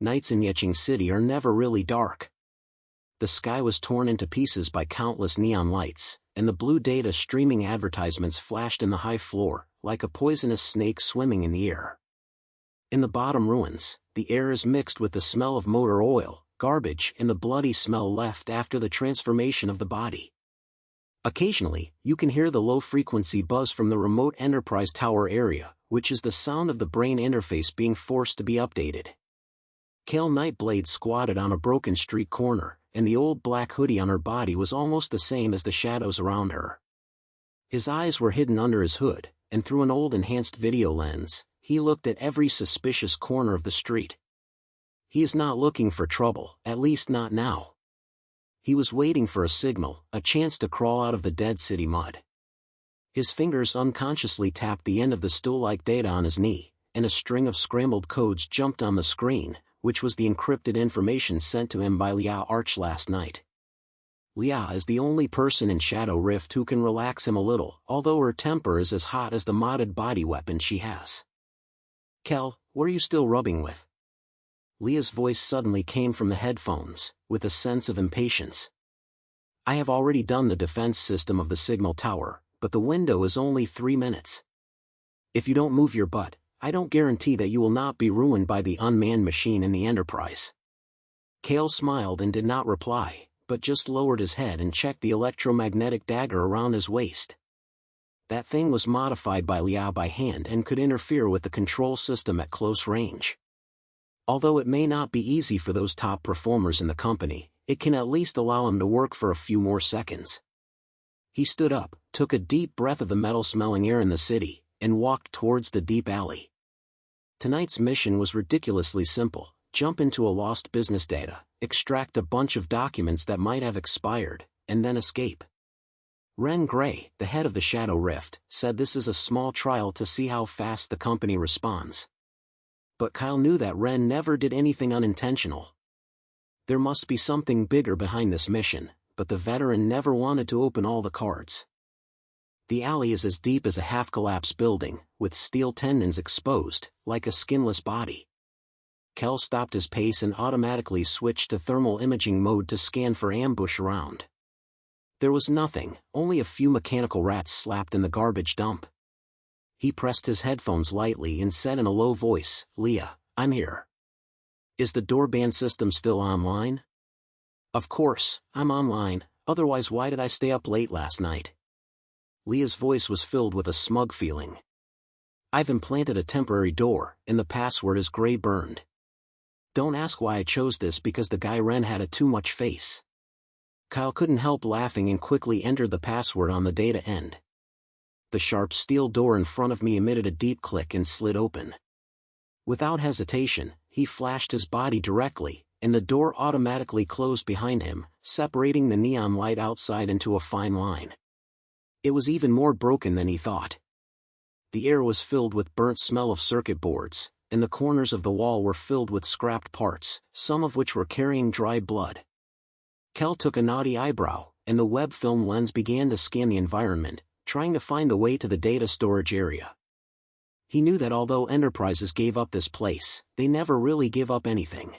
nights in Yeching City are never really dark. The sky was torn into pieces by countless neon lights, and the blue data streaming advertisements flashed in the high floor, like a poisonous snake swimming in the air. In the bottom ruins, the air is mixed with the smell of motor oil, garbage, and the bloody smell left after the transformation of the body. Occasionally, you can hear the low-frequency buzz from the remote Enterprise Tower area, which is the sound of the brain interface being forced to be updated. Kale Nightblade squatted on a broken street corner, and the old black hoodie on her body was almost the same as the shadows around her. His eyes were hidden under his hood, and through an old enhanced video lens, he looked at every suspicious corner of the street. He is not looking for trouble, at least not now. He was waiting for a signal, a chance to crawl out of the dead city mud. His fingers unconsciously tapped the end of the stool-like data on his knee, and a string of scrambled codes jumped on the screen, which was the encrypted information sent to him by Leah Arch last night. Leah is the only person in Shadow Rift who can relax him a little, although her temper is as hot as the modded body weapon she has. "Kel, what are you still rubbing with?" Leah's voice suddenly came from the headphones, with a sense of impatience. "I have already done the defense system of the signal tower, but the window is only 3 minutes. If you don't move your butt, I don't guarantee that you will not be ruined by the unmanned machine in the Enterprise." Kale smiled and did not reply, but just lowered his head and checked the electromagnetic dagger around his waist. That thing was modified by Liao by hand and could interfere with the control system at close range. Although it may not be easy for those top performers in the company, it can at least allow him to work for a few more seconds. He stood up, took a deep breath of the metal-smelling air in the city, and walked towards the deep alley. Tonight's mission was ridiculously simple: jump into a lost business data, extract a bunch of documents that might have expired, and then escape. Ren Gray, the head of the Shadow Rift, said this is a small trial to see how fast the company responds. But Kyle knew that Ren never did anything unintentional. There must be something bigger behind this mission, but the veteran never wanted to open all the cards. The alley is as deep as a half-collapsed building, with steel tendons exposed, like a skinless body. Kel stopped his pace and automatically switched to thermal imaging mode to scan for ambush around. There was nothing, only a few mechanical rats slapped in the garbage dump. He pressed his headphones lightly and said in a low voice, "Leah, I'm here. Is the doorband system still online?" "Of course, I'm online, otherwise why did I stay up late last night?" Leah's voice was filled with a smug feeling. "I've implanted a temporary door, and the password is gray burned. Don't ask why I chose this because the guy Ren had a too much face." Kyle couldn't help laughing and quickly entered the password on the data end. The sharp steel door in front of me emitted a deep click and slid open. Without hesitation, he flashed his body directly, and the door automatically closed behind him, separating the neon light outside into a fine line. It was even more broken than he thought. The air was filled with burnt smell of circuit boards, and the corners of the wall were filled with scrapped parts, some of which were carrying dried blood. Kel took a naughty eyebrow, and the web film lens began to scan the environment, trying to find the way to the data storage area. He knew that although Enterprises gave up this place, they never really give up anything.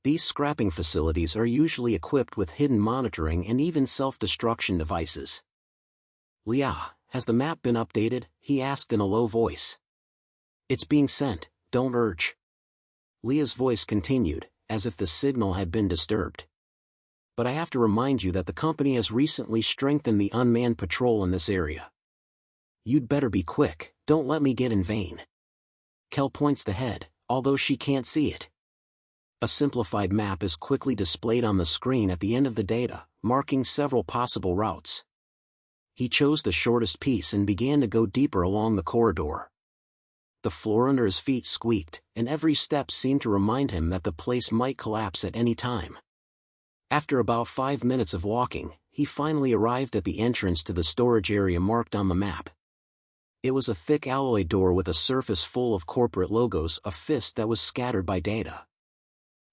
These scrapping facilities are usually equipped with hidden monitoring and even self-destruction devices. "Leah, has the map been updated?" he asked in a low voice. "It's being sent, don't urge." Leah's voice continued, as if the signal had been disturbed. "But I have to remind you that the company has recently strengthened the unmanned patrol in this area. You'd better be quick, don't let me get in vain." Kel points the head, although she can't see it. A simplified map is quickly displayed on the screen at the end of the data, marking several possible routes. He chose the shortest piece and began to go deeper along the corridor. The floor under his feet squeaked, and every step seemed to remind him that the place might collapse at any time. After about 5 minutes of walking, he finally arrived at the entrance to the storage area marked on the map. It was a thick alloy door with a surface full of corporate logos, a fist that was scattered by data.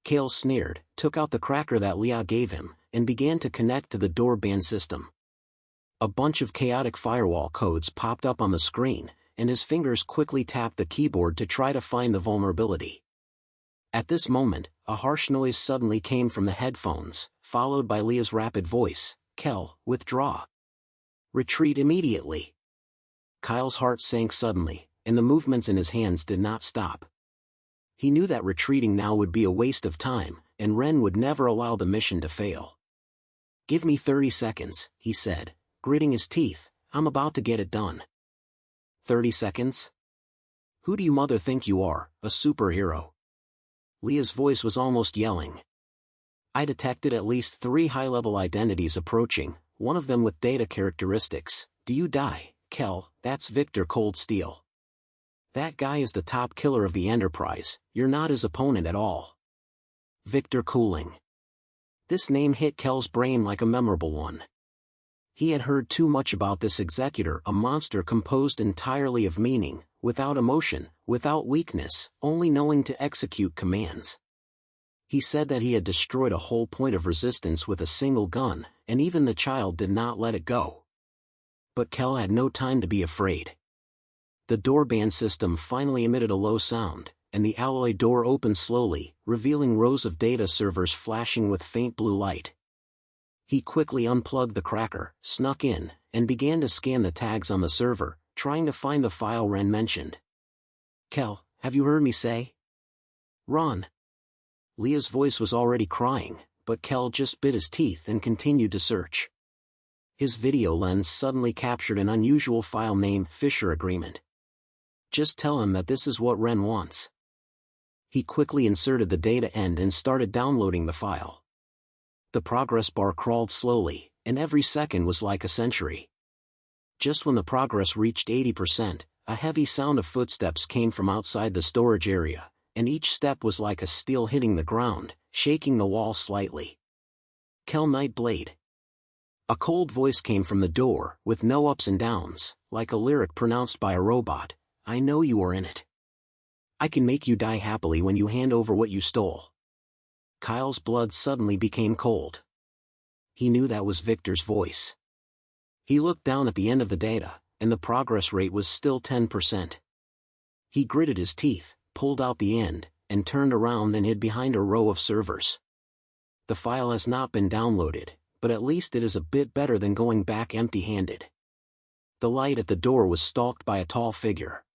Kale sneered, took out the cracker that Leah gave him, and began to connect to the door band system. A bunch of chaotic firewall codes popped up on the screen, and his fingers quickly tapped the keyboard to try to find the vulnerability. At this moment, a harsh noise suddenly came from the headphones, followed by Leah's rapid voice, "Kel, withdraw. Retreat immediately." Kyle's heart sank suddenly, and the movements in his hands did not stop. He knew that retreating now would be a waste of time, and Ren would never allow the mission to fail. "Give me 30 seconds, he said, gritting his teeth. "I'm about to get it done." 30 seconds? Who do you mother think you are, a superhero? Leah's voice was almost yelling. I detected at least 3 high-level identities approaching, one of them with data characteristics. "Do you die, Kel? That's Victor Cold Steel. That guy is the top killer of the Enterprise. You're not his opponent at all." Victor Cooling. This name hit Kel's brain like a memorable one. He had heard too much about this executor, a monster composed entirely of meaning, without emotion, without weakness, only knowing to execute commands. He said that he had destroyed a whole point of resistance with a single gun, and even the child did not let it go. But Kel had no time to be afraid. The doorband system finally emitted a low sound, and the alloy door opened slowly, revealing rows of data servers flashing with faint blue light. He quickly unplugged the cracker, snuck in, and began to scan the tags on the server, trying to find the file Ren mentioned. "Kel, have you heard me say? Run." Leah's voice was already crying, but Kel just bit his teeth and continued to search. His video lens suddenly captured an unusual file name, Fisher Agreement. "Just tell him that this is what Ren wants." He quickly inserted the data end and started downloading the file. The progress bar crawled slowly, and every second was like a century. Just when the progress reached 80%, a heavy sound of footsteps came from outside the storage area, and each step was like a steel hitting the ground, shaking the wall slightly. "Kel Nightblade." A cold voice came from the door, with no ups and downs, like a lyric pronounced by a robot. "I know you are in it. I can make you die happily when you hand over what you stole." Kyle's blood suddenly became cold. He knew that was Victor's voice. He looked down at the end of the data, and the progress rate was still 10%. He gritted his teeth, pulled out the end, and turned around and hid behind a row of servers. The file has not been downloaded, but at least it is a bit better than going back empty-handed. The light at the door was stalked by a tall figure.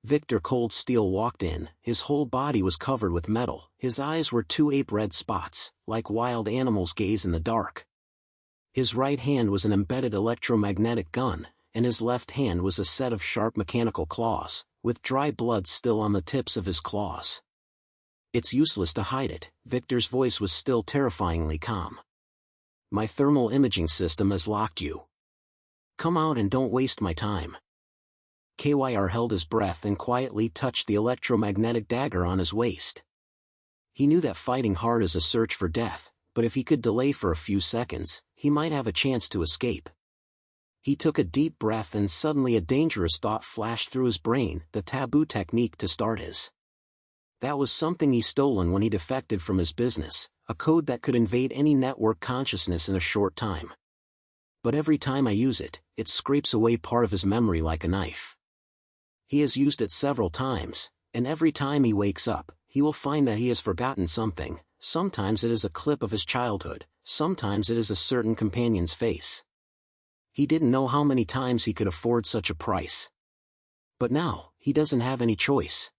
Victor Cold Steel walked in. His whole body was covered with metal, his eyes were 2 ape-red spots, like wild animals gaze in the dark. His right hand was an embedded electromagnetic gun, and his left hand was a set of sharp mechanical claws, with dry blood still on the tips of his claws. "It's useless to hide it," Victor's voice was still terrifyingly calm. "My thermal imaging system has locked you. Come out and don't waste my time." KYR held his breath and quietly touched the electromagnetic dagger on his waist. He knew that fighting hard is a search for death, but if he could delay for a few seconds, he might have a chance to escape. He took a deep breath and suddenly a dangerous thought flashed through his brain, the taboo technique to start his. That was something he stolen when he defected from his business, a code that could invade any network consciousness in a short time. But every time I use it, it scrapes away part of his memory like a knife. He has used it several times, and every time he wakes up, he will find that he has forgotten something. Sometimes it is a clip of his childhood, sometimes it is a certain companion's face. He didn't know how many times he could afford such a price. But now, he doesn't have any choice.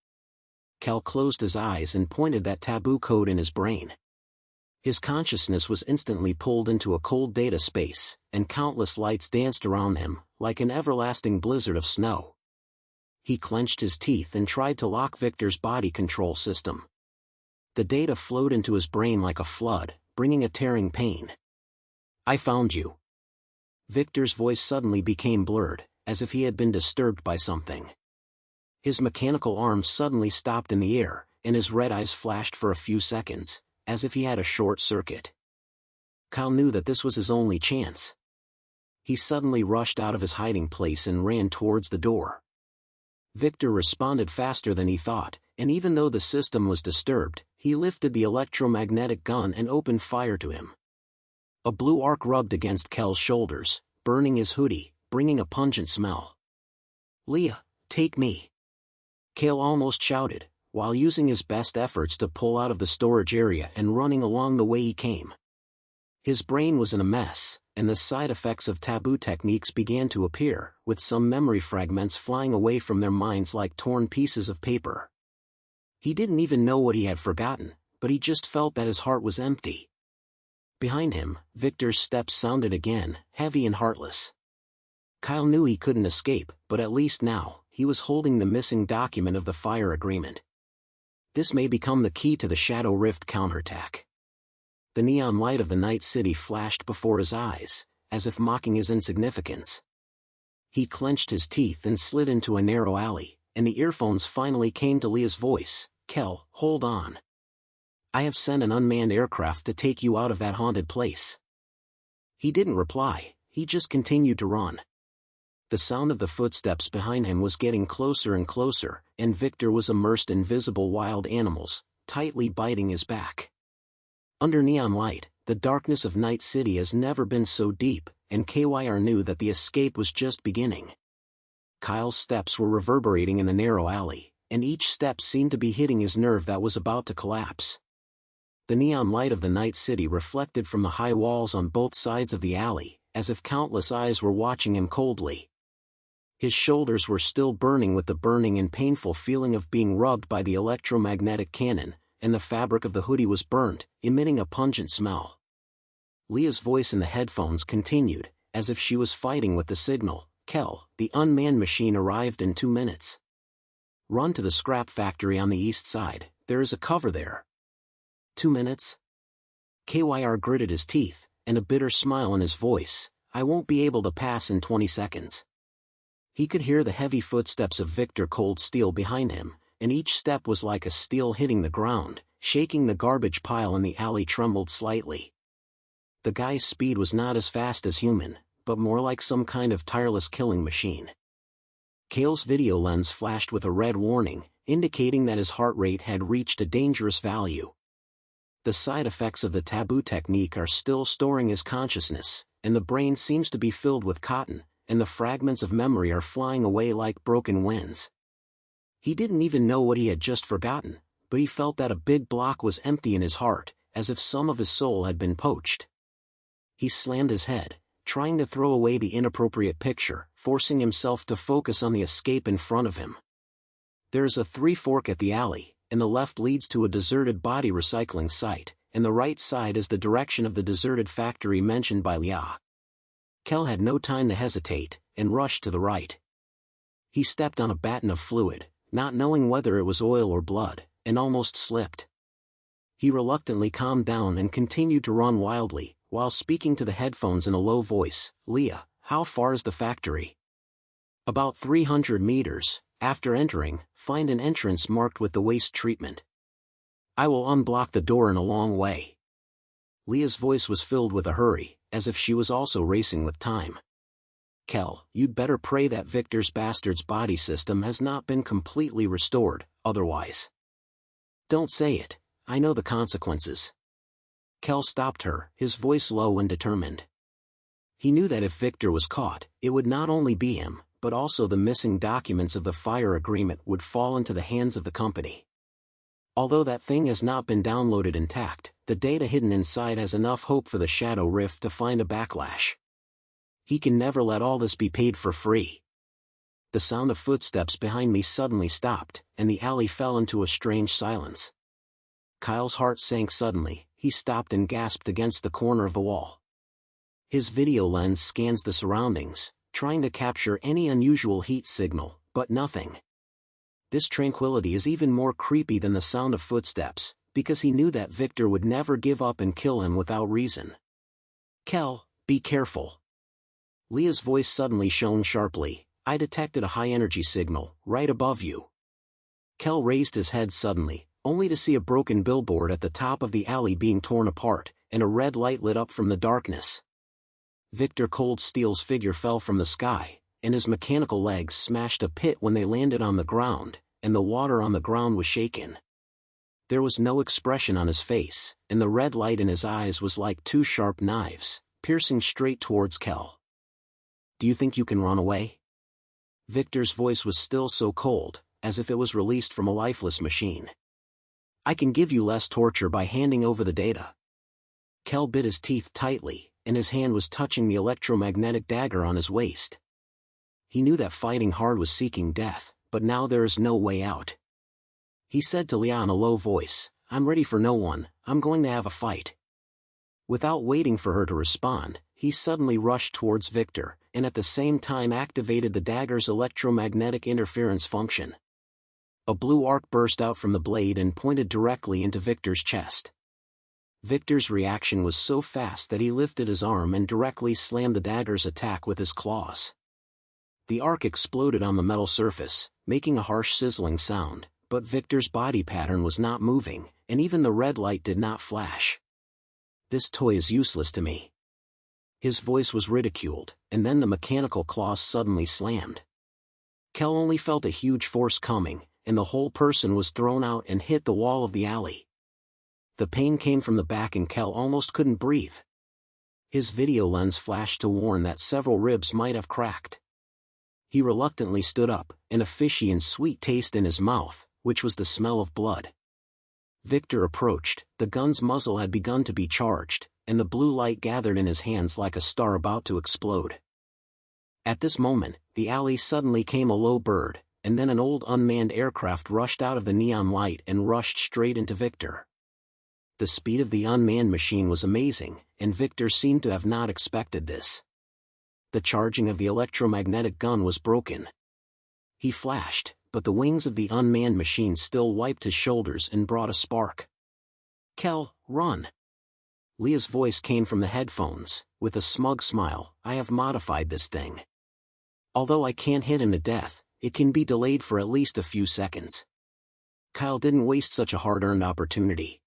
Kel closed his eyes and pointed that taboo code in his brain. His consciousness was instantly pulled into a cold data space, and countless lights danced around him, like an everlasting blizzard of snow. He clenched his teeth and tried to lock Victor's body control system. The data flowed into his brain like a flood, bringing a tearing pain. "I found you." Victor's voice suddenly became blurred, as if he had been disturbed by something. His mechanical arms suddenly stopped in the air, and his red eyes flashed for a few seconds, as if he had a short circuit. Kyle knew that this was his only chance. He suddenly rushed out of his hiding place and ran towards the door. Victor responded faster than he thought, and even though the system was disturbed, he lifted the electromagnetic gun and opened fire to him. A blue arc rubbed against Kel's shoulders, burning his hoodie, bringing a pungent smell. "Leah, take me!" Kel almost shouted, while using his best efforts to pull out of the storage area and running along the way he came. His brain was in a mess, and the side effects of taboo techniques began to appear, with some memory fragments flying away from their minds like torn pieces of paper. He didn't even know what he had forgotten, but he just felt that his heart was empty. Behind him, Victor's steps sounded again, heavy and heartless. Kyle knew he couldn't escape, but at least now, he was holding the missing document of the fire agreement. This may become the key to the Shadow Rift counterattack. The neon light of the night city flashed before his eyes, as if mocking his insignificance. He clenched his teeth and slid into a narrow alley, and the earphones finally came to Leah's voice. "Kel, hold on. I have sent an unmanned aircraft to take you out of that haunted place." He didn't reply, he just continued to run. The sound of the footsteps behind him was getting closer and closer, and Victor was immersed in visible wild animals, tightly biting his back. Under neon light, the darkness of Night City has never been so deep, and KYR knew that the escape was just beginning. Kyle's steps were reverberating in the narrow alley, and each step seemed to be hitting his nerve that was about to collapse. The neon light of the Night City reflected from the high walls on both sides of the alley, as if countless eyes were watching him coldly. His shoulders were still burning with the burning and painful feeling of being rubbed by the electromagnetic cannon, and the fabric of the hoodie was burnt, emitting a pungent smell. Leah's voice in the headphones continued, as if she was fighting with the signal. "Kel, the unmanned machine arrived in 2 minutes. Run to the scrap factory on the east side, there is a cover there." 2 minutes? KYR gritted his teeth, and a bitter smile in his voice. "I won't be able to pass in 20 seconds. He could hear the heavy footsteps of Victor Cold Steel behind him, and each step was like a steel hitting the ground, shaking the garbage pile in the alley trembled slightly. The guy's speed was not as fast as human, but more like some kind of tireless killing machine. Kale's video lens flashed with a red warning, indicating that his heart rate had reached a dangerous value. The side effects of the taboo technique are still storing his consciousness, and the brain seems to be filled with cotton, and the fragments of memory are flying away like broken winds. He didn't even know what he had just forgotten, but he felt that a big block was empty in his heart, as if some of his soul had been poached. He slammed his head, trying to throw away the inappropriate picture, forcing himself to focus on the escape in front of him. There is a 3-fork at the alley, and the left leads to a deserted body recycling site, and the right side is the direction of the deserted factory mentioned by Leah. Kel had no time to hesitate, and rushed to the right. He stepped on a batten of fluid, not knowing whether it was oil or blood, and almost slipped. He reluctantly calmed down and continued to run wildly, while speaking to the headphones in a low voice. "Leah, how far is the factory?" "About 300 meters. After entering, find an entrance marked with the waste treatment. I will unblock the door in a long way." Leah's voice was filled with a hurry, as if she was also racing with time. "Kel, you'd better pray that Victor's bastard's body system has not been completely restored, otherwise." "Don't say it, I know the consequences." Kel stopped her, his voice low and determined. He knew that if Victor was caught, it would not only be him, but also the missing documents of the fire agreement would fall into the hands of the company. Although that thing has not been downloaded intact, the data hidden inside has enough hope for the Shadow Rift to find a backlash. He can never let all this be paid for free. The sound of footsteps behind me suddenly stopped, and the alley fell into a strange silence. Kyle's heart sank suddenly, he stopped and gasped against the corner of the wall. His video lens scans the surroundings, trying to capture any unusual heat signal, but nothing. This tranquility is even more creepy than the sound of footsteps, because he knew that Victor would never give up and kill him without reason. "Kel, be careful." Leah's voice suddenly shone sharply. "I detected a high-energy signal, right above you." Kel raised his head suddenly, only to see a broken billboard at the top of the alley being torn apart, and a red light lit up from the darkness. Victor Cold Steel's figure fell from the sky, and his mechanical legs smashed a pit when they landed on the ground, and the water on the ground was shaken. There was no expression on his face, and the red light in his eyes was like 2 sharp knives, piercing straight towards Kel. "Do you think you can run away?" Victor's voice was still so cold, as if it was released from a lifeless machine. I can give you less torture by handing over the data. Kel bit his teeth tightly, and his hand was touching the electromagnetic dagger on his waist. He knew that fighting hard was seeking death, but now there is no way out. He said to Leah in a low voice, "I'm ready for no one, I'm going to have a fight." Without waiting for her to respond, he suddenly rushed towards Victor, and at the same time activated the dagger's electromagnetic interference function. A blue arc burst out from the blade and pointed directly into Victor's chest. Victor's reaction was so fast that he lifted his arm and directly slammed the dagger's attack with his claws. The arc exploded on the metal surface, making a harsh sizzling sound, but Victor's body pattern was not moving, and even the red light did not flash. "This toy is useless to me." His voice was ridiculed, and then the mechanical claws suddenly slammed. Kel only felt a huge force coming, and the whole person was thrown out and hit the wall of the alley. The pain came from the back and Kel almost couldn't breathe. His video lens flashed to warn that several ribs might have cracked. He reluctantly stood up, and a fishy and sweet taste in his mouth, which was the smell of blood. Victor approached, the gun's muzzle had begun to be charged, and the blue light gathered in his hands like a star about to explode. At this moment, the alley suddenly came a low bird, and then an old unmanned aircraft rushed out of the neon light and rushed straight into Victor. The speed of the unmanned machine was amazing, and Victor seemed to have not expected this. The charging of the electromagnetic gun was broken. He flashed, but the wings of the unmanned machine still wiped his shoulders and brought a spark. "Kel, run!" Leah's voice came from the headphones, with a smug smile. "I have modified this thing. Although I can't hit him to death, it can be delayed for at least a few seconds." Kyle didn't waste such a hard-earned opportunity.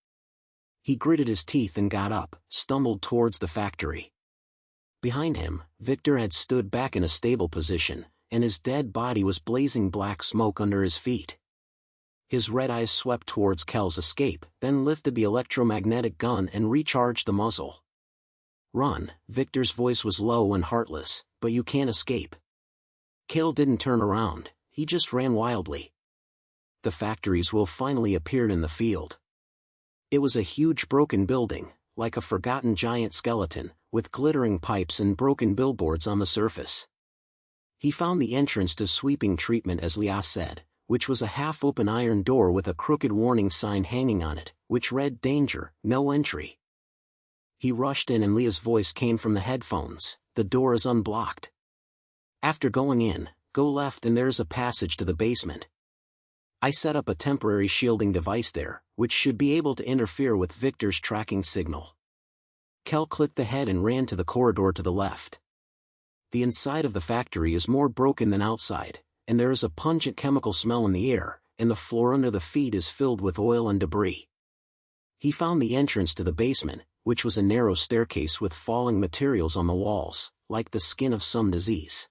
He gritted his teeth and got up, stumbled towards the factory. Behind him, Victor had stood back in a stable position, and his dead body was blazing black smoke under his feet. His red eyes swept towards Kel's escape, then lifted the electromagnetic gun and recharged the muzzle. "Run," Victor's voice was low and heartless, "but you can't escape." Kel didn't turn around, he just ran wildly. The factory's will finally appeared in the field. It was a huge broken building, like a forgotten giant skeleton, with glittering pipes and broken billboards on the surface. He found the entrance to sweeping treatment as Leah said, which was a half-open iron door with a crooked warning sign hanging on it, which read "Danger, no entry." He rushed in and Leah's voice came from the headphones, "The door is unblocked. After going in, go left and there is a passage to the basement. I set up a temporary shielding device there, which should be able to interfere with Victor's tracking signal." Kel clicked ahead and ran to the corridor to the left. The inside of the factory is more broken than outside, and there is a pungent chemical smell in the air, and the floor under the feet is filled with oil and debris. He found the entrance to the basement, which was a narrow staircase with falling materials on the walls, like the skin of some disease.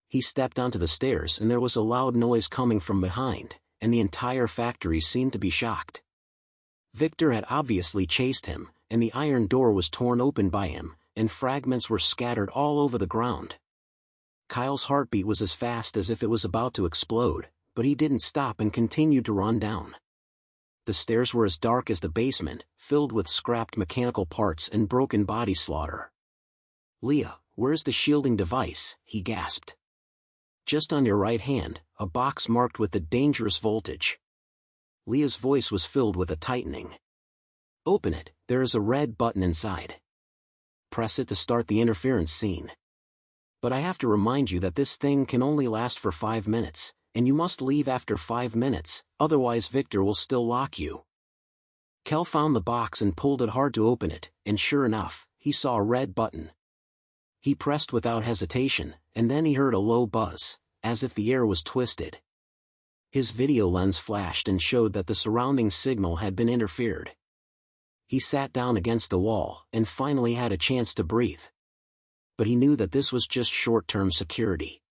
He stepped onto the stairs and there was a loud noise coming from behind, and the entire factory seemed to be shocked. Victor had obviously chased him, and the iron door was torn open by him, and fragments were scattered all over the ground. Kyle's heartbeat was as fast as if it was about to explode, but he didn't stop and continued to run down. The stairs were as dark as the basement, filled with scrapped mechanical parts and broken body slaughter. "Leah, where's the shielding device?" he gasped. "Just on your right hand, a box marked with the dangerous voltage." Leah's voice was filled with a tightening. "Open it, there is a red button inside. Press it to start the interference scene. But I have to remind you that this thing can only last for 5 minutes, and you must leave after 5 minutes, otherwise Victor will still lock you." Kel found the box and pulled it hard to open it, and sure enough, he saw a red button. He pressed without hesitation, and then he heard a low buzz, as if the air was twisted. His video lens flashed and showed that the surrounding signal had been interfered. He sat down against the wall, and finally had a chance to breathe. But he knew that this was just short-term security.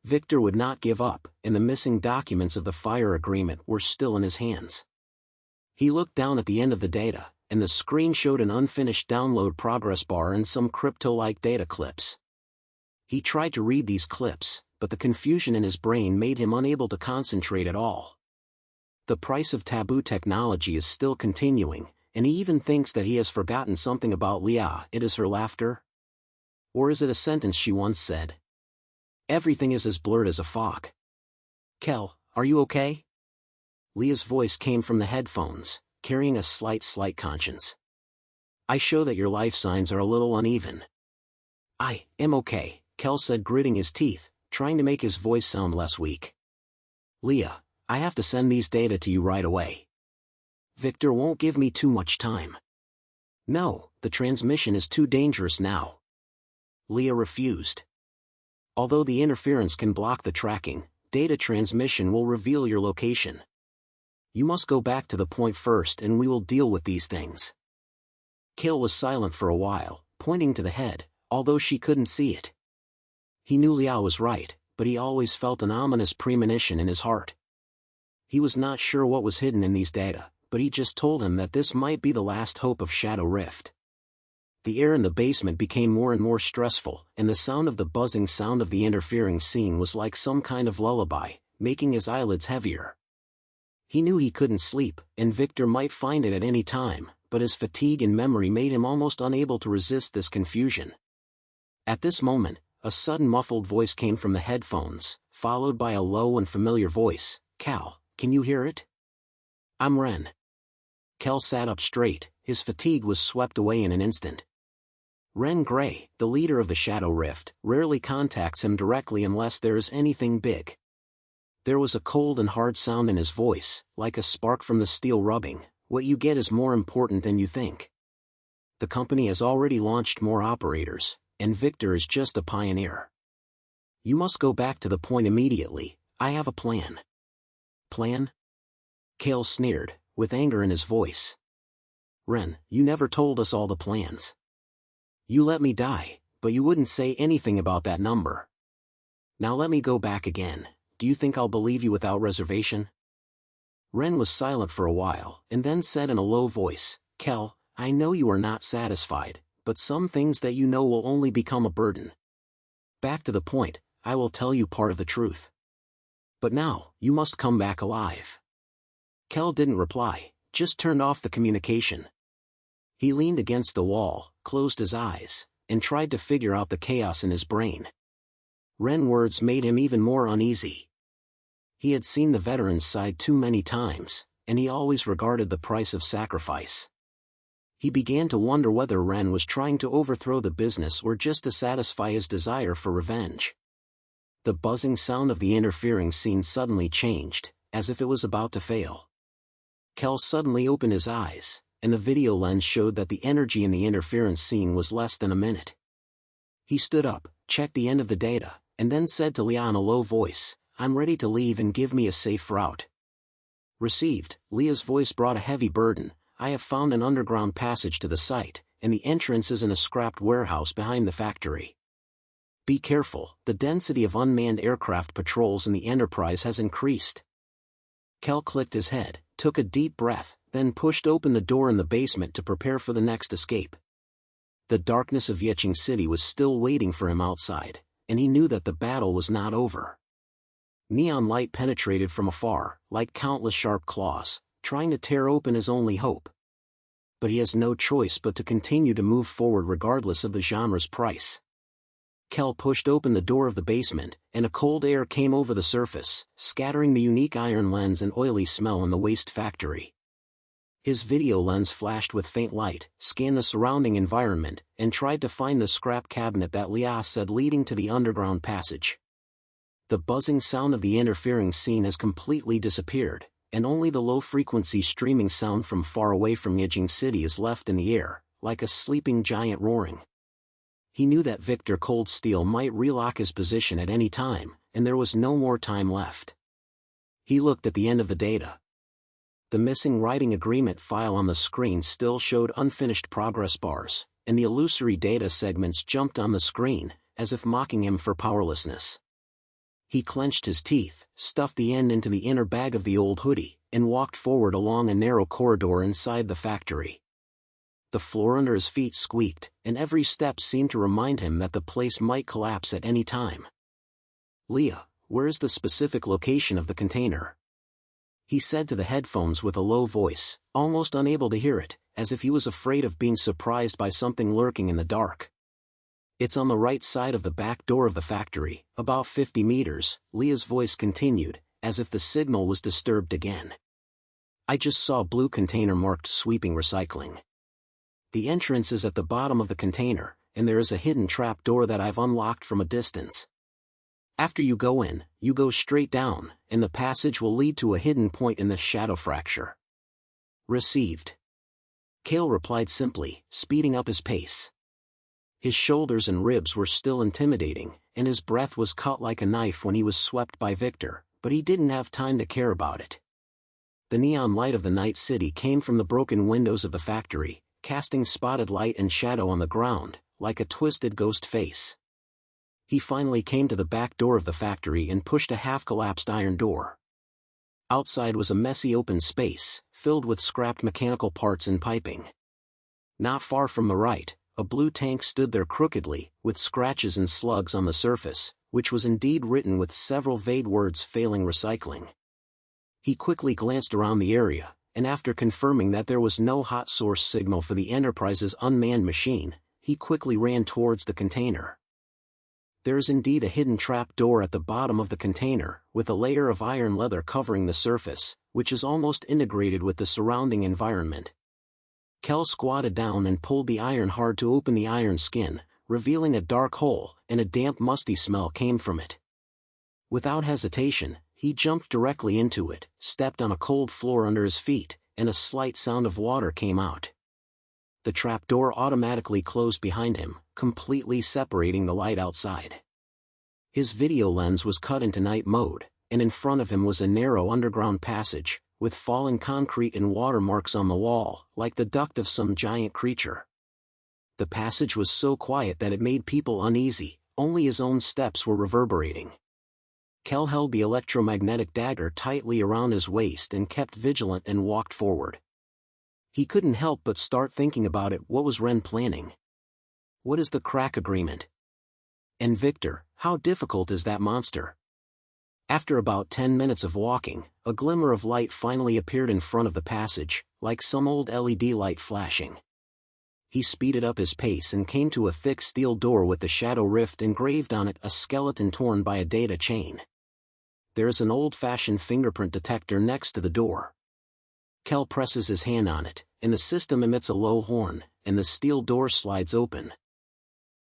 Victor would not give up, and the missing documents of the fire agreement were still in his hands. He looked down at the end of the data, and the screen showed an unfinished download progress bar and some crypto-like data clips. He tried to read these clips, but the confusion in his brain made him unable to concentrate at all. The price of taboo technology is still continuing, and he even thinks that he has forgotten something about Leah. It is her laughter? Or is it a sentence she once said? Everything is as blurred as a fog. Kel, are you okay? Leah's voice came from the headphones, carrying a slight conscience. I show that your life signs are a little uneven. I am okay, Kel said, gritting his teeth, trying to make his voice sound less weak. Leah, I have to send these data to you right away. Victor won't give me too much time. No, the transmission is too dangerous now. Leah refused. Although the interference can block the tracking, data transmission will reveal your location. You must go back to the point first and we will deal with these things. Kel was silent for a while, pointing to the head, although she couldn't see it. He knew Liao was right, but he always felt an ominous premonition in his heart. He was not sure what was hidden in these data, but he just told him that this might be the last hope of Shadow Rift. The air in the basement became more and more stressful, and the sound of the buzzing sound of the interfering scene was like some kind of lullaby, making his eyelids heavier. He knew he couldn't sleep, and Victor might find it at any time, but his fatigue and memory made him almost unable to resist this confusion. At this moment, a sudden muffled voice came from the headphones, followed by a low and familiar voice. Cal, can you hear it? I'm Ren. Cal sat up straight, his fatigue was swept away in an instant. Ren Gray, the leader of the Shadow Rift, rarely contacts him directly unless there is anything big. There was a cold and hard sound in his voice, like a spark from the steel rubbing. What you get is more important than you think. The company has already launched more operators, and Victor is just a pioneer. You must go back to the point immediately. I have a plan. Plan? Cal sneered, with anger in his voice. Ren, you never told us all the plans. You let me die, but you wouldn't say anything about that number. Now let me go back again. Do you think I'll believe you without reservation? Ren was silent for a while, and then said in a low voice, Kel, I know you are not satisfied, but some things that you know will only become a burden. Back to the point, I will tell you part of the truth. But now, you must come back alive. Kel didn't reply, just turned off the communication. He leaned against the wall, closed his eyes, and tried to figure out the chaos in his brain. Ren's words made him even more uneasy. He had seen the veteran's side too many times, and he always regarded the price of sacrifice. He began to wonder whether Ren was trying to overthrow the business or just to satisfy his desire for revenge. The buzzing sound of the interfering scene suddenly changed, as if it was about to fail. Kel suddenly opened his eyes, and the video lens showed that the energy in the interference scene was less than a minute. He stood up, checked the end of the data, and then said to Leah in a low voice, I'm ready to leave and give me a safe route. Received, Leah's voice brought a heavy burden. I have found an underground passage to the site, and the entrance is in a scrapped warehouse behind the factory. Be careful, the density of unmanned aircraft patrols in the Enterprise has increased. Kel clicked his head, took a deep breath, then pushed open the door in the basement to prepare for the next escape. The darkness of Yicheng City was still waiting for him outside, and he knew that the battle was not over. Neon light penetrated from afar, like countless sharp claws, trying to tear open his only hope. But he has no choice but to continue to move forward regardless of the genre's price. Kel pushed open the door of the basement, and a cold air came over the surface, scattering the unique iron lens and oily smell in the waste factory. His video lens flashed with faint light, scanned the surrounding environment, and tried to find the scrap cabinet that Leah said leading to the underground passage. The buzzing sound of the interfering scene has completely disappeared, and only the low-frequency streaming sound from far away from Yicheng City is left in the air, like a sleeping giant roaring. He knew that Victor Cold Steel might relock his position at any time, and there was no more time left. He looked at the end of the data. The missing writing agreement file on the screen still showed unfinished progress bars, and the illusory data segments jumped on the screen, as if mocking him for powerlessness. He clenched his teeth, stuffed the end into the inner bag of the old hoodie, and walked forward along a narrow corridor inside the factory. The floor under his feet squeaked, and every step seemed to remind him that the place might collapse at any time. "Leah, where is the specific location of the container?" he said to the headphones with a low voice, almost unable to hear it, as if he was afraid of being surprised by something lurking in the dark. "It's on the right side of the back door of the factory, about 50 meters, Leah's voice continued, as if the signal was disturbed again. "I just saw a blue container marked sweeping recycling. The entrance is at the bottom of the container, and there is a hidden trap door that I've unlocked from a distance. After you go in, you go straight down, and the passage will lead to a hidden point in the shadow fracture." "Received," Cale replied simply, speeding up his pace. His shoulders and ribs were still intimidating, and his breath was cut like a knife when he was swept by Victor, but he didn't have time to care about it. The neon light of the night city came from the broken windows of the factory, casting spotted light and shadow on the ground, like a twisted ghost face. He finally came to the back door of the factory and pushed a half-collapsed iron door. Outside was a messy open space, filled with scrapped mechanical parts and piping. Not far from the right, a blue tank stood there crookedly, with scratches and slugs on the surface, which was indeed written with several vague words failing recycling. He quickly glanced around the area, and after confirming that there was no hot source signal for the Enterprise's unmanned machine, he quickly ran towards the container. There is indeed a hidden trap door at the bottom of the container, with a layer of iron leather covering the surface, which is almost integrated with the surrounding environment. Kel squatted down and pulled the iron hard to open the iron skin, revealing a dark hole, and a damp musty smell came from it. Without hesitation, he jumped directly into it, stepped on a cold floor under his feet, and a slight sound of water came out. The trapdoor automatically closed behind him, completely separating the light outside. His video lens was cut into night mode, and in front of him was a narrow underground passage, with falling concrete and watermarks on the wall, like the duct of some giant creature. The passage was so quiet that it made people uneasy, only his own steps were reverberating. Kel held the electromagnetic dagger tightly around his waist and kept vigilant and walked forward. He couldn't help but start thinking about it. What was Ren planning? What is the crack agreement? And Victor, how difficult is that monster? After about 10 minutes of walking, a glimmer of light finally appeared in front of the passage, like some old LED light flashing. He speeded up his pace and came to a thick steel door with the shadow rift engraved on it, a skeleton torn by a data chain. There is an old-fashioned fingerprint detector next to the door. Kel presses his hand on it, and the system emits a low horn, and the steel door slides open.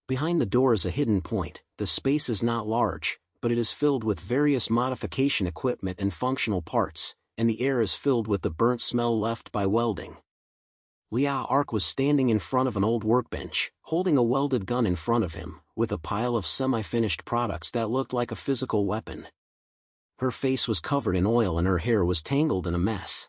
Behind the door is a hidden point. The space is not large, but it is filled with various modification equipment and functional parts, and the air is filled with the burnt smell left by welding. Leah Ark was standing in front of an old workbench, holding a welded gun in front of him, with a pile of semi-finished products that looked like a physical weapon. Her face was covered in oil and her hair was tangled in a mess.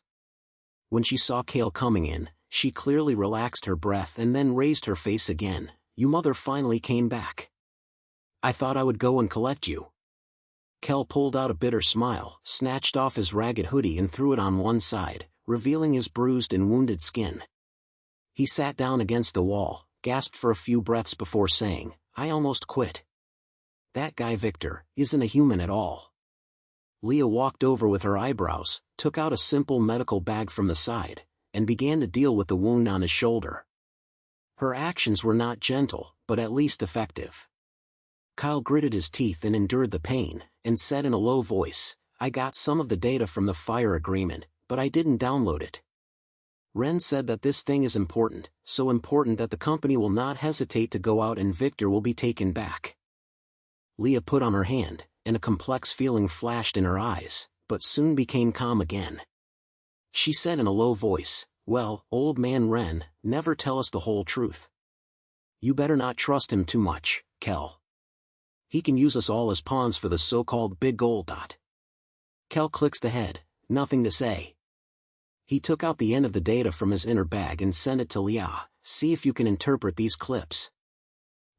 When she saw Cale coming in, she clearly relaxed her breath and then raised her face again. "You mother finally came back. I thought I would go and collect you." Kel pulled out a bitter smile, snatched off his ragged hoodie and threw it on one side, revealing his bruised and wounded skin. He sat down against the wall, gasped for a few breaths before saying, "I almost quit. That guy Victor isn't a human at all." Leah walked over with her eyebrows, took out a simple medical bag from the side, and began to deal with the wound on his shoulder. Her actions were not gentle, but at least effective. Kyle gritted his teeth and endured the pain, and said in a low voice, "I got some of the data from the fire agreement, but I didn't download it. Ren said that this thing is important, so important that the company will not hesitate to go out and Victor will be taken back." Leah put on her hand, and a complex feeling flashed in her eyes, but soon became calm again. She said in a low voice, "Well, old man Ren, never tell us the whole truth. You better not trust him too much, Kel. He can use us all as pawns for the so-called big gold dot." Kel clicks the head, nothing to say. He took out the end of the data from his inner bag and sent it to Leah. "See if you can interpret these clips."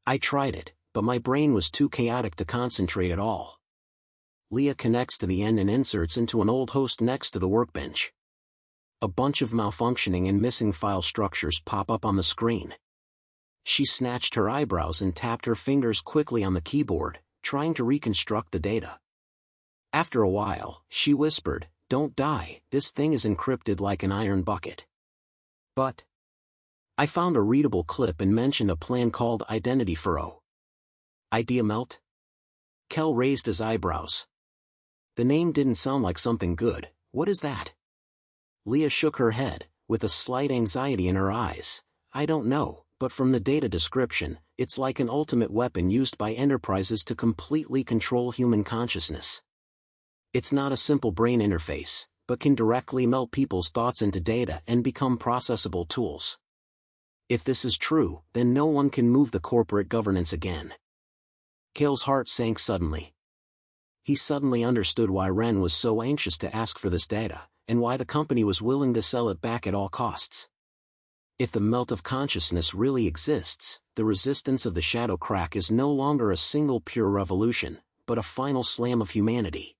"I tried it, but my brain was too chaotic to concentrate at all." Leah connects to the end and inserts into an old host next to the workbench. A bunch of malfunctioning and missing file structures pop up on the screen. She snatched her eyebrows and tapped her fingers quickly on the keyboard, trying to reconstruct the data. After a while, she whispered, "Don't die, this thing is encrypted like an iron bucket." But I found a readable clip and mentioned a plan called Identity Furrow. Idea melt? Kel raised his eyebrows. The name didn't sound like something good. What is that? Leah shook her head, with a slight anxiety in her eyes. I don't know, but from the data description, it's like an ultimate weapon used by enterprises to completely control human consciousness. It's not a simple brain interface, but can directly melt people's thoughts into data and become processable tools. If this is true, then no one can move the corporate governance again. Cale's heart sank suddenly. He suddenly understood why Ren was so anxious to ask for this data, and why the company was willing to sell it back at all costs. If the melt of consciousness really exists, the resistance of the shadow crack is no longer a single pure revolution, but a final slam of humanity.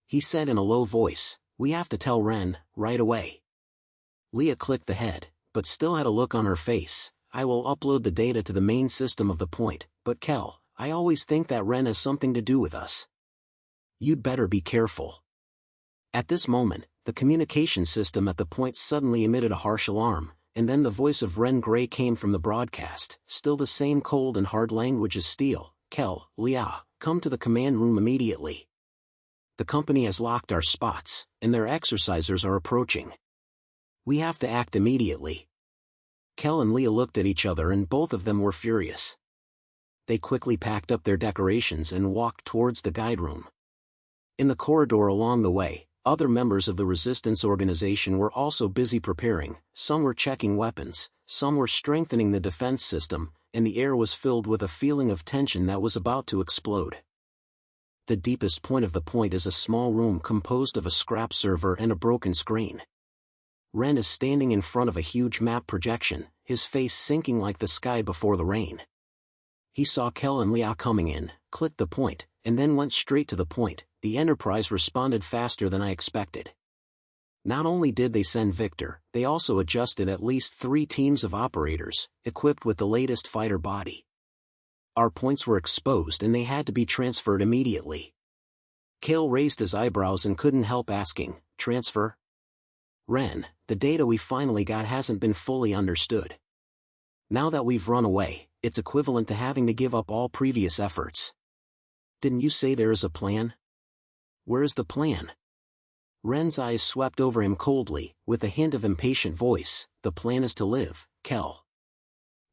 He said in a low voice, "We have to tell Ren, right away." Leah clicked the head, but still had a look on her face. I will upload the data to the main system of the point, but Kel, I always think that Ren has something to do with us. You'd better be careful. At this moment, the communication system at the point suddenly emitted a harsh alarm, and then the voice of Ren Gray came from the broadcast, still the same cold and hard language as steel. Kel, Leah, come to the command room immediately. The company has locked our spots, and their exercisers are approaching. We have to act immediately. Kel and Leah looked at each other and both of them were furious. They quickly packed up their decorations and walked towards the guide room. In the corridor along the way, other members of the resistance organization were also busy preparing. Some were checking weapons, some were strengthening the defense system, and the air was filled with a feeling of tension that was about to explode. The deepest point of the point is a small room composed of a scrap server and a broken screen. Ren is standing in front of a huge map projection, his face sinking like the sky before the rain. He saw Kel and Leah coming in, clicked the point, and then went straight to the point. The Enterprise responded faster than I expected. Not only did they send Victor, they also adjusted at least 3 teams of operators, equipped with the latest fighter body. Our points were exposed and they had to be transferred immediately. Kale raised his eyebrows and couldn't help asking, "Transfer?" "Ren, the data we finally got hasn't been fully understood. Now that we've run away, it's equivalent to having to give up all previous efforts. Didn't you say there is a plan? Where is the plan?" Ren's eyes swept over him coldly, with a hint of impatient voice. "The plan is to live, Kel.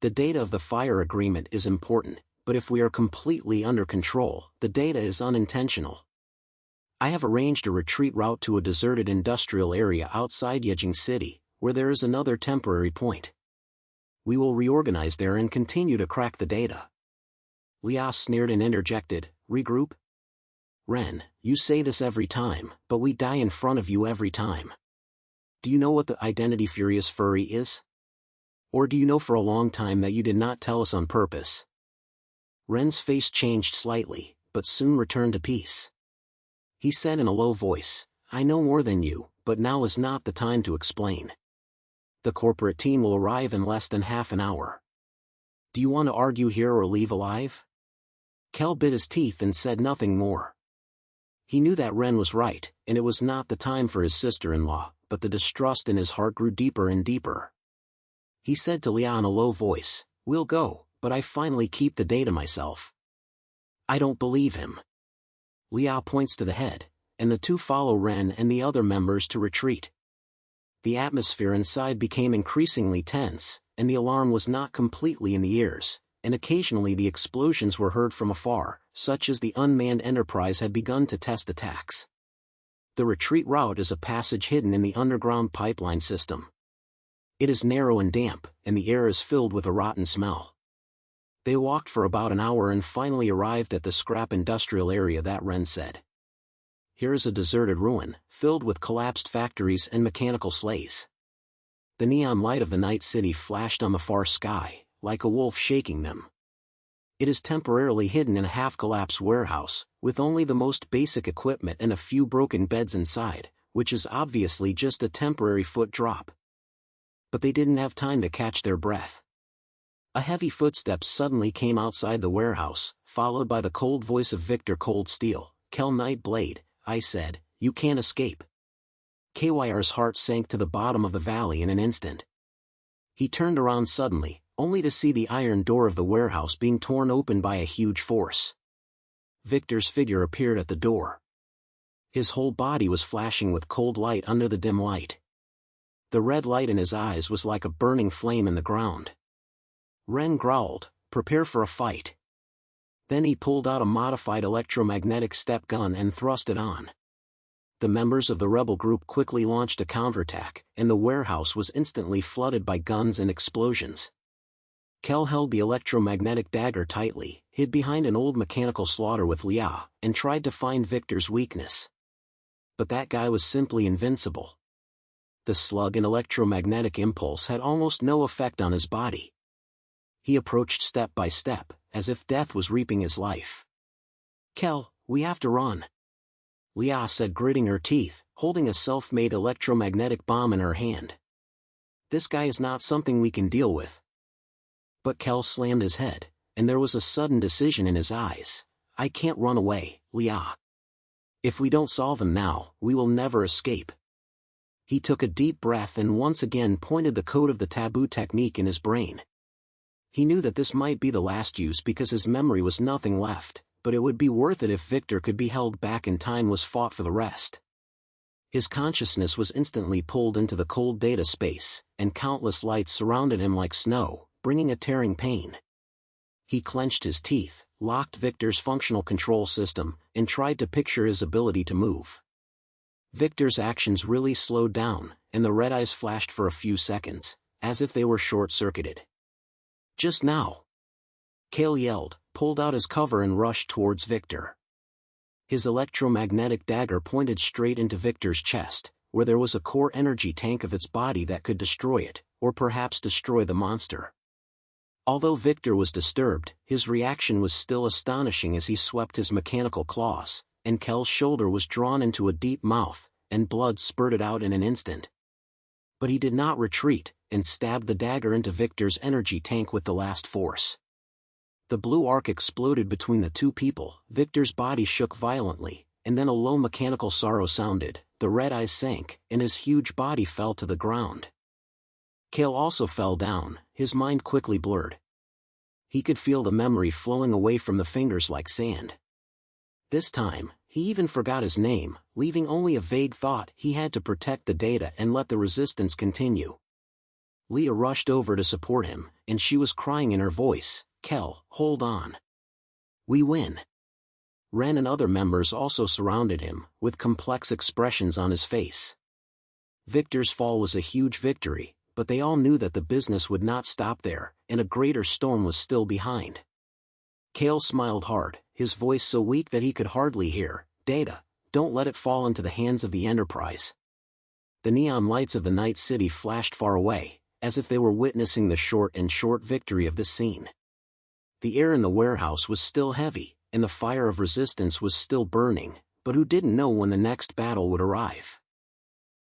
The data of the fire agreement is important, but if we are completely under control, the data is unintentional. I have arranged a retreat route to a deserted industrial area outside Yejing City, where there is another temporary point. We will reorganize there and continue to crack the data." Leah sneered and interjected, "Regroup? Ren, you say this every time, but we die in front of you every time. Do you know what the Identity Furious Furry is? Or do you know for a long time that you did not tell us on purpose?" Ren's face changed slightly, but soon returned to peace. He said in a low voice, "I know more than you, but now is not the time to explain. The corporate team will arrive in less than half an hour. Do you want to argue here or leave alive?" Kel bit his teeth and said nothing more. He knew that Ren was right, and it was not the time for his sister-in-law, but the distrust in his heart grew deeper and deeper. He said to Leah in a low voice, "We'll go, but I finally keep the data myself." I don't believe him. Leah points to the head, and the two follow Ren and the other members to retreat. The atmosphere inside became increasingly tense, and the alarm was not completely in the ears, and occasionally the explosions were heard from afar, such as the unmanned Enterprise had begun to test attacks. The retreat route is a passage hidden in the underground pipeline system. It is narrow and damp, and the air is filled with a rotten smell. They walked for about an hour and finally arrived at the scrap industrial area that Ren said. Here is a deserted ruin, filled with collapsed factories and mechanical sleighs. The neon light of the night city flashed on the far sky, like a wolf shaking them. It is temporarily hidden in a half-collapsed warehouse, with only the most basic equipment and a few broken beds inside, which is obviously just a temporary foot drop. But they didn't have time to catch their breath. A heavy footstep suddenly came outside the warehouse, followed by the cold voice of Victor Cold Steel. "Kel Nightblade," I said, "you can't escape." Kyr's heart sank to the bottom of the valley in an instant. He turned around suddenly, only to see the iron door of the warehouse being torn open by a huge force. Victor's figure appeared at the door. His whole body was flashing with cold light under the dim light. The red light in his eyes was like a burning flame in the ground. Ren growled, "Prepare for a fight." Then he pulled out a modified electromagnetic step gun and thrust it on. The members of the rebel group quickly launched a counterattack, and the warehouse was instantly flooded by guns and explosions. Kel held the electromagnetic dagger tightly, hid behind an old mechanical slaughter with Lia, and tried to find Victor's weakness. But that guy was simply invincible. The slug and electromagnetic impulse had almost no effect on his body. He approached step by step, as if death was reaping his life. "Kel, we have to run," Lia said, gritting her teeth, holding a self-made electromagnetic bomb in her hand. "This guy is not something we can deal with." But Kel slammed his head, and there was a sudden decision in his eyes. "I can't run away, Lia. If we don't solve him now, we will never escape." He took a deep breath and once again pointed the code of the taboo technique in his brain. He knew that this might be the last use because his memory was nothing left, but it would be worth it if Victor could be held back and time was fought for the rest. His consciousness was instantly pulled into the cold data space, and countless lights surrounded him like snow, bringing a tearing pain. He clenched his teeth, locked Victor's functional control system, and tried to picture his ability to move. Victor's actions really slowed down, and the red eyes flashed for a few seconds, as if they were short-circuited. "Just now!" Kel yelled, pulled out his cover and rushed towards Victor. His electromagnetic dagger pointed straight into Victor's chest, where there was a core energy tank of its body that could destroy it, or perhaps destroy the monster. Although Victor was disturbed, his reaction was still astonishing as he swept his mechanical claws, and Kel's shoulder was drawn into a deep mouth, and blood spurted out in an instant. But he did not retreat, and stabbed the dagger into Victor's energy tank with the last force. The blue arc exploded between the two people, Victor's body shook violently, and then a low mechanical sorrow sounded, the red eyes sank, and his huge body fell to the ground. Kel also fell down, his mind quickly blurred. He could feel the memory flowing away from the fingers like sand. This time, he even forgot his name, leaving only a vague thought: he had to protect the data and let the resistance continue. Lia rushed over to support him, and she was crying in her voice, "Kel, hold on. We win." Ren and other members also surrounded him, with complex expressions on his face. Victor's fall was a huge victory, but they all knew that the business would not stop there, and a greater storm was still behind. Kel smiled hard, his voice so weak that he could hardly hear, "Data, don't let it fall into the hands of the Enterprise." The neon lights of the night city flashed far away, as if they were witnessing the short victory of this scene. The air in the warehouse was still heavy, and the fire of resistance was still burning, but who didn't know when the next battle would arrive?